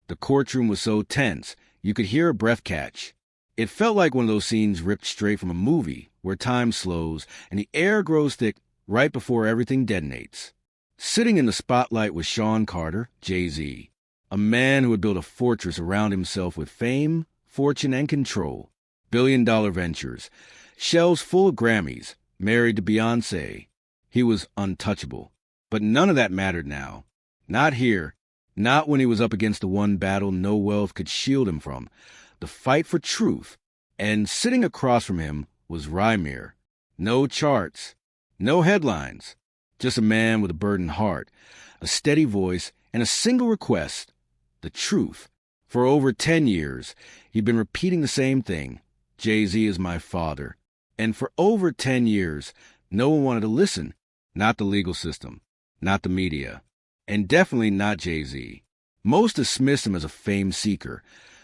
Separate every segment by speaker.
Speaker 1: The courtroom was so tense, you could hear a breath catch. It felt like one of those scenes ripped straight from a movie, where time slows and the air grows thick right before everything detonates. Sitting in the spotlight was Sean Carter, Jay-Z, a man who had built a fortress around himself with fame, fortune, and control. Billion-dollar ventures, shelves full of Grammys, married to Beyoncé. He was untouchable. But none of that mattered now. Not here. Not when he was up against the one battle no wealth could shield him from, the fight for truth. And sitting across from him was Rymir. No charts, no headlines, just a man with a burdened heart, a steady voice, and a single request: the truth. For over 10 years, he'd been repeating the same thing: Jay-Z is my father. And for over 10 years, no one wanted to listen. Not the legal system, not the media, and definitely not Jay-Z. Most dismissed him as a fame seeker,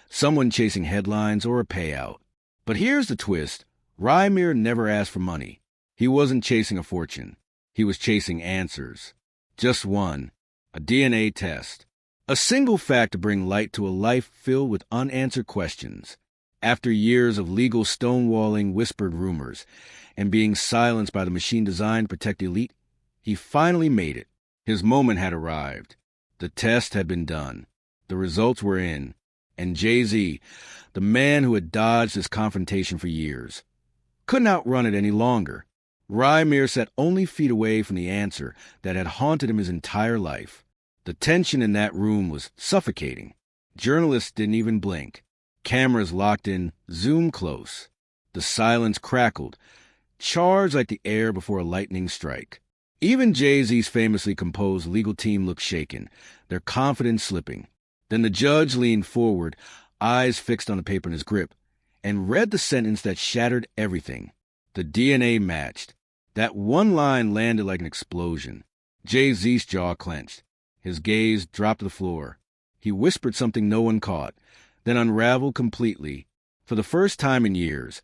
Speaker 1: someone chasing headlines or a payout. But here's the twist. Rymir never asked for money. He wasn't chasing a fortune. He was chasing answers. Just one: a DNA test. A single fact to bring light to a life filled with unanswered questions. After years of legal stonewalling whispered rumors and being silenced by the machine designed to protect the elite, he finally made it. His moment had arrived. The test had been done. The results were in. And Jay-Z, the man who had dodged this confrontation for years, couldn't outrun it any longer. Rymir sat only feet away from the answer that had haunted him his entire life. The tension in that room was suffocating. Journalists didn't even blink. Cameras locked in, zoomed close. The silence crackled, charged like the air before a lightning strike. Even Jay-Z's famously composed legal team looked shaken, their confidence slipping. Then the judge leaned forward, eyes fixed on the paper in his grip, and read the sentence that shattered everything. The DNA matched. That one line landed like an explosion. Jay-Z's jaw clenched. His gaze dropped to the floor. He whispered something no one caught, then unraveled completely. For the first time in years,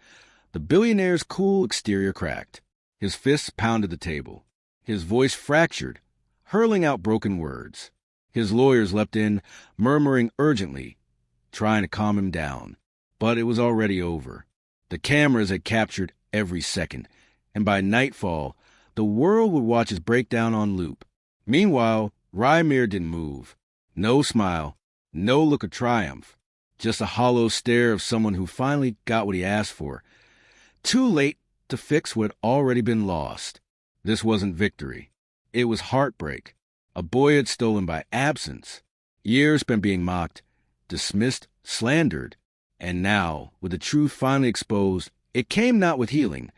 Speaker 1: the billionaire's cool exterior cracked. His fists pounded the table. His voice fractured, hurling out broken words. His lawyers leapt in, murmuring urgently, trying to calm him down. But it was already over. The cameras had captured every second, and by nightfall, the world would watch his breakdown on loop. Meanwhile, Rymir didn't move. No smile, no look of triumph, just a hollow stare of someone who finally got what he asked for. Too late to fix what had already been lost. This wasn't victory. It was heartbreak. A boyhood stolen by absence. Years spent being mocked, dismissed, slandered. And now, with the truth finally exposed, it came not with healing,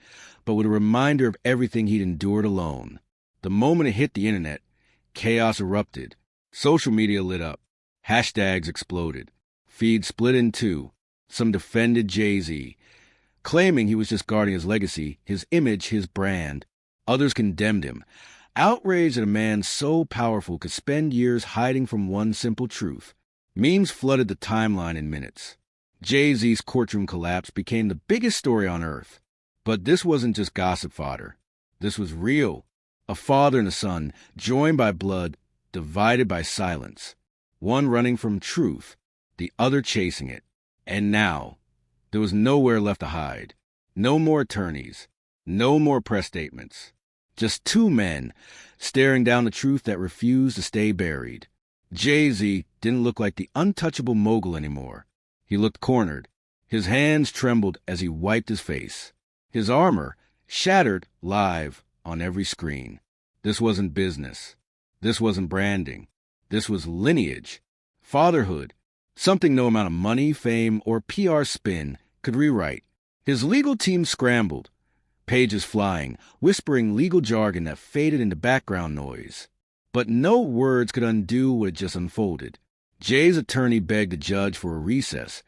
Speaker 1: but with a reminder of everything he'd endured alone. The moment it hit the internet, chaos erupted. Social media lit up. Hashtags exploded. Feeds split in two. Some defended Jay-Z, claiming he was just guarding his legacy, his image, his brand. Others condemned him, outraged that a man so powerful could spend years hiding from one simple truth. Memes flooded the timeline in minutes. Jay-Z's courtroom collapse became the biggest story on earth. But this wasn't just gossip fodder. This was real. A father and a son, joined by blood, divided by silence. One running from truth, the other chasing it. And now, there was nowhere left to hide. No more attorneys. No more press statements. Just two men staring down the truth that refused to stay buried. Jay-Z didn't look like the untouchable mogul anymore. He looked cornered. His hands trembled as he wiped his face. His armor shattered live on every screen. This wasn't business. This wasn't branding. This was lineage. Fatherhood. Something no amount of money, fame, or PR spin could rewrite. His legal team scrambled, pages flying, whispering legal jargon that faded into background noise. But no words could undo what had just unfolded. Jay's attorney begged the judge for a recess,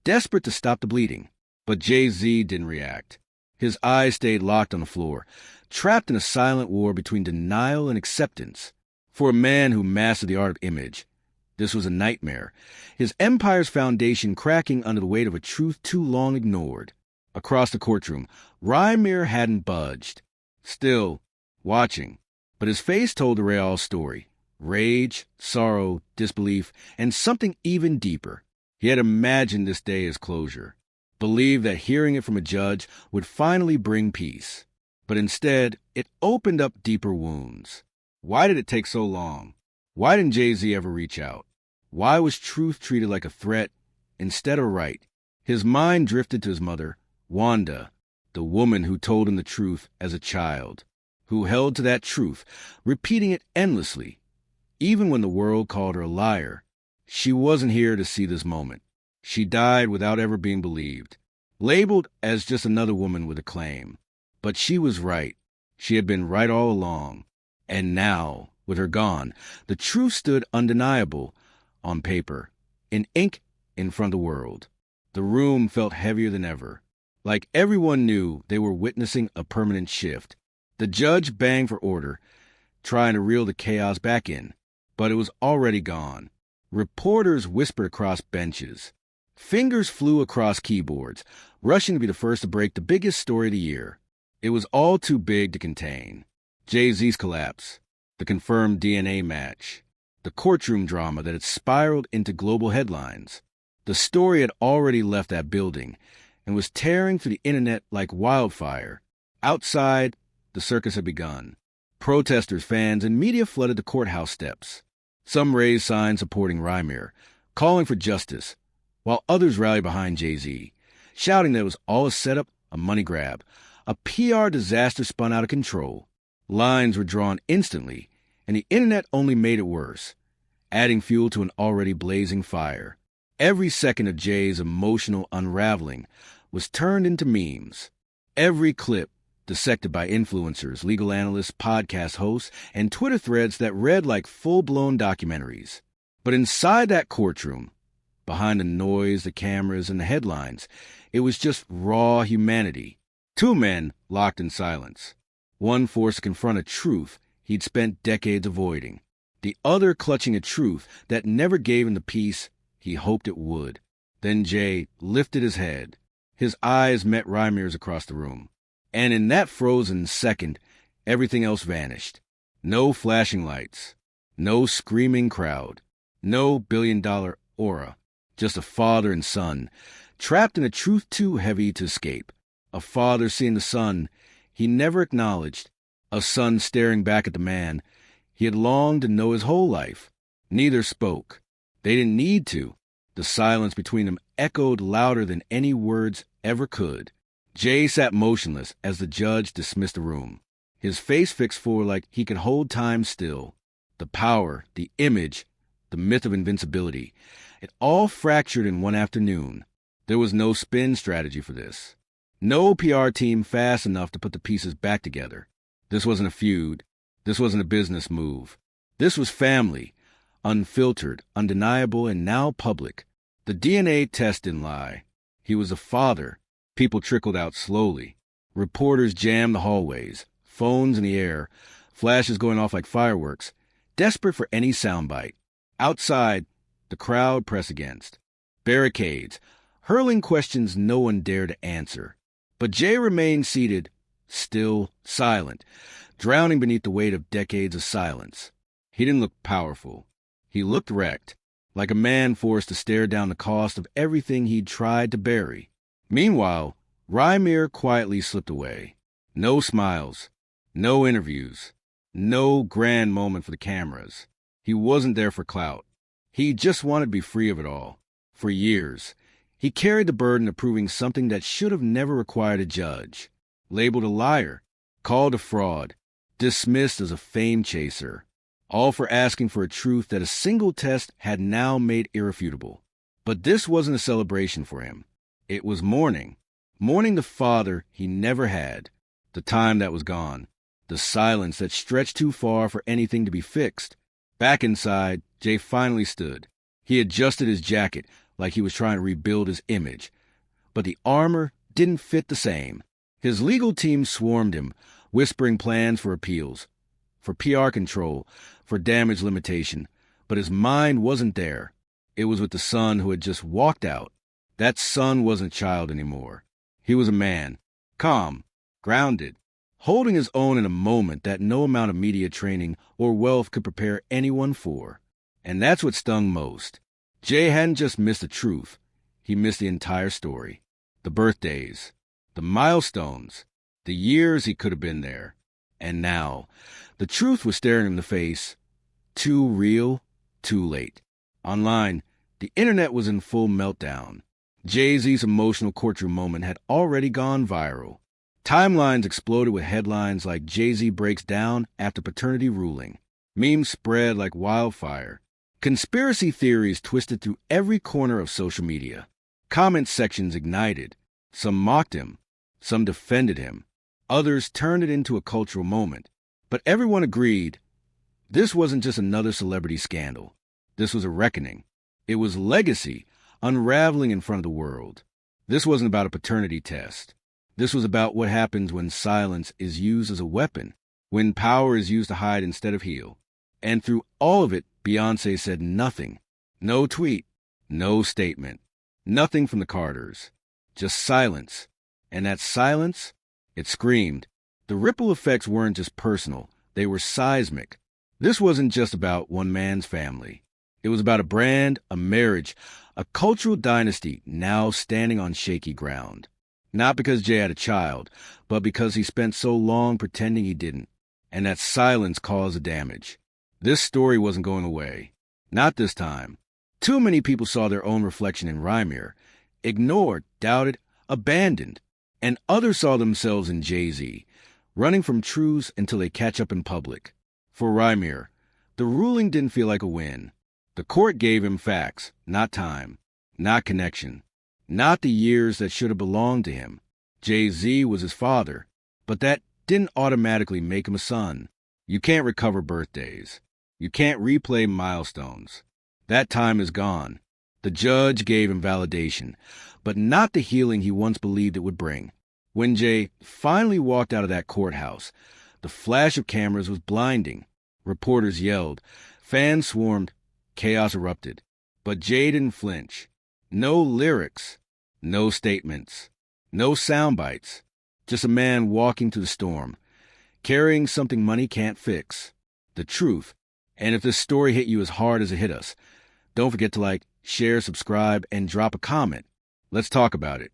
Speaker 1: desperate to stop the bleeding. But Jay-Z didn't react. His eyes stayed locked on the floor, trapped in a silent war between denial and acceptance. For a man who mastered the art of image, this was a nightmare, his empire's foundation cracking under the weight of a truth too long ignored. Across the courtroom, Rymir hadn't budged. Still, watching. But his face told the real story. Rage, sorrow, disbelief, and something even deeper. He had imagined this day as closure, believed that hearing it from a judge would finally bring peace. But instead, it opened up deeper wounds. Why did it take so long? Why didn't Jay-Z ever reach out? Why was truth treated like a threat instead of right? His mind drifted to his mother, Wanda, the woman who told him the truth as a child, who held to that truth, repeating it endlessly. Even when the world called her a liar, she wasn't here to see this moment. She died without ever being believed, labeled as just another woman with a claim. But she was right. She had been right all along. And now, with her gone, the truth stood undeniable on paper, in ink in front of the world. The room felt heavier than ever, like everyone knew they were witnessing a permanent shift. The judge banged for order, trying to reel the chaos back in, but it was already gone. Reporters whispered across benches. Fingers flew across keyboards, rushing to be the first to break the biggest story of the year. It was all too big to contain. Jay-Z's collapse, the confirmed DNA match, the courtroom drama that had spiraled into global headlines. The story had already left that building and was tearing through the internet like wildfire. Outside, the circus had begun. Protesters, fans, and media flooded the courthouse steps. Some raised signs supporting Rymir, calling for justice, while others rallied behind Jay-Z, shouting that it was all a setup, a money grab. A PR disaster spun out of control. Lines were drawn instantly, and the internet only made it worse, adding fuel to an already blazing fire. Every second of Jay's emotional unraveling was turned into memes. Every clip dissected by influencers, legal analysts, podcast hosts, and Twitter threads that read like full-blown documentaries. But inside that courtroom, behind the noise, the cameras, and the headlines, it was just raw humanity. Two men locked in silence. One forced to confront a truth he'd spent decades avoiding. The other clutching a truth that never gave him the peace he hoped it would. Then Jay lifted his head. His eyes met Rymir's across the room. And in that frozen second, everything else vanished. No flashing lights. No screaming crowd. No billion-dollar aura. Just a father and son, trapped in a truth too heavy to escape. A father seeing the son he never acknowledged. A son staring back at the man he had longed to know his whole life. Neither spoke. They didn't need to. The silence between them echoed louder than any words ever could. Jay sat motionless as the judge dismissed the room, his face fixed forward like he could hold time still. The power, the image, the myth of invincibility, it all fractured in one afternoon. There was no spin strategy for this. No PR team fast enough to put the pieces back together. This wasn't a feud. This wasn't a business move. This was family, unfiltered, undeniable, and now public. The DNA test didn't lie. He was a father. People trickled out slowly. Reporters jammed the hallways, phones in the air, flashes going off like fireworks, desperate for any soundbite. Outside, the crowd pressed against. Barricades, hurling questions no one dared to answer. But Jay remained seated, still, silent, drowning beneath the weight of decades of silence. He didn't look powerful. He looked wrecked, like a man forced to stare down the cost of everything he'd tried to bury. Meanwhile, Rymir quietly slipped away. No smiles, no interviews, no grand moment for the cameras. He wasn't there for clout. He just wanted to be free of it all. For years, he carried the burden of proving something that should have never required a judge. Labeled a liar, called a fraud, dismissed as a fame chaser, all for asking for a truth that a single test had now made irrefutable. But this wasn't a celebration for him. It was mourning. Mourning the father he never had, the time that was gone, the silence that stretched too far for anything to be fixed. Back inside, Jay finally stood. He adjusted his jacket like he was trying to rebuild his image. But the armor didn't fit the same. His legal team swarmed him, whispering plans for appeals, for PR control, for damage limitation. But his mind wasn't there. It was with the son who had just walked out. That son wasn't a child anymore. He was a man, calm, grounded, holding his own in a moment that no amount of media training or wealth could prepare anyone for. And that's what stung most. Jay hadn't just missed the truth. He missed the entire story. The birthdays, the milestones, the years he could have been there. And now, the truth was staring him in the face. Too real, too late. Online, the internet was in full meltdown. Jay-Z's emotional courtroom moment had already gone viral. Timelines exploded with headlines like Jay-Z breaks down after paternity ruling. Memes spread like wildfire. Conspiracy theories twisted through every corner of social media. Comment sections ignited. Some mocked him. Some defended him. Others turned it into a cultural moment. But everyone agreed this wasn't just another celebrity scandal. This was a reckoning. It was legacy unraveling in front of the world. This wasn't about a paternity test. This was about what happens when silence is used as a weapon, when power is used to hide instead of heal. And through all of it, Beyoncé said nothing. No tweet, no statement, nothing from the Carters. Just silence. And that silence, it screamed. The ripple effects weren't just personal, they were seismic. This wasn't just about one man's family. It was about a brand, a marriage, a cultural dynasty now standing on shaky ground. Not because Jay had a child, but because he spent so long pretending he didn't. And that silence caused the damage. This story wasn't going away. Not this time. Too many people saw their own reflection in Rymir, ignored, doubted, abandoned. And others saw themselves in Jay-Z, running from truths until they catch up in public. For Rymir, the ruling didn't feel like a win. The court gave him facts, not time, not connection, not the years that should have belonged to him. Jay-Z was his father, but that didn't automatically make him a son. You can't recover birthdays. You can't replay milestones. That time is gone. The judge gave him validation, but not the healing he once believed it would bring. When Jay finally walked out of that courthouse, the flash of cameras was blinding. Reporters yelled. Fans swarmed. Chaos erupted. But Jay didn't flinch. No lyrics. No statements. No sound bites. Just a man walking through the storm, carrying something money can't fix. The truth. And if this story hit you as hard as it hit us, don't forget to like, share, subscribe, and drop a comment. Let's talk about it.